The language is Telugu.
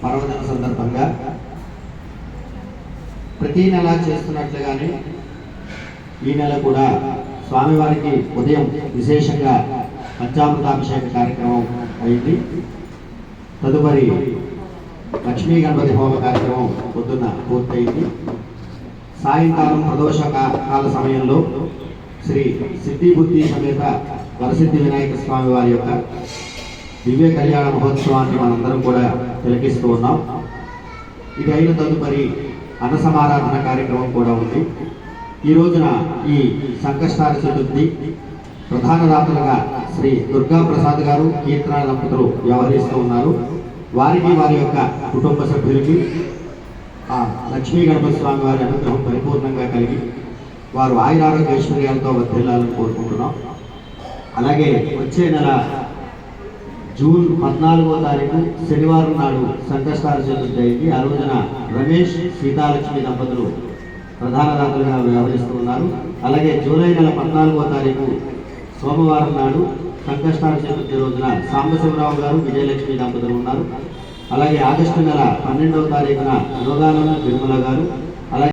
పర్వదిన సందర్భంగా ప్రతి నెల చేస్తున్నట్లుగానే ఈ నెల కూడా స్వామివారికి ఉదయం విశేషంగా పంచామృతాభిషేక కార్యక్రమం అయింది. తదుపరి లక్ష్మీ గణపతి హోమ కార్యక్రమం పొద్దున్న పూర్తయింది. సాయంకాలం ప్రదోష కాల సమయంలో శ్రీ సిద్ధి బుద్ధి సమేత వరసిద్ధి వినాయక స్వామి వారి యొక్క దివ్య కళ్యాణ మహోత్సవాన్ని మనందరం కూడా తిలకిస్తూ ఉన్నాం. ఇది అయిన తదుపరి అన్న సమారాధన కార్యక్రమం కూడా ఉంది. ఈ రోజున ఈ సంకష్టార చతుర్థి ప్రధాన దాతలుగా శ్రీ దుర్గా ప్రసాద్ గారు కీర్తన దంపతులు వ్యవహరిస్తూ ఉన్నారు. వారికి వారి యొక్క కుటుంబ సభ్యులకి ఆ లక్ష్మీ గణపతి స్వామి వారి అనుగ్రహం పరిపూర్ణంగా కలిగి వారు ఆయురారోగ్య ఐశ్వర్యాలతో వర్ధిల్లాలని కోరుకుంటున్నాం. అలాగే వచ్చే నెల జూన్ 14వ తారీఖు శనివారం నాడు సంకష్టార చతుర్థి అయింది. ఆ రోజున రమేష్ సీతాలక్ష్మి దంపతులు ప్రధాన దాతలుగా వ్యవహరిస్తూ ఉన్నారు. అలాగే జూలై నెల 14వ తారీఖు సోమవారం నాడు సంకష్టార చతుర్థి రోజున సాంబశివరావు గారు విజయలక్ష్మి దంపతులు ఉన్నారు. అలాగే ఆగస్టు నెల 12వ తారీఖున యోగానంద నిర్మల గారు, అలాగే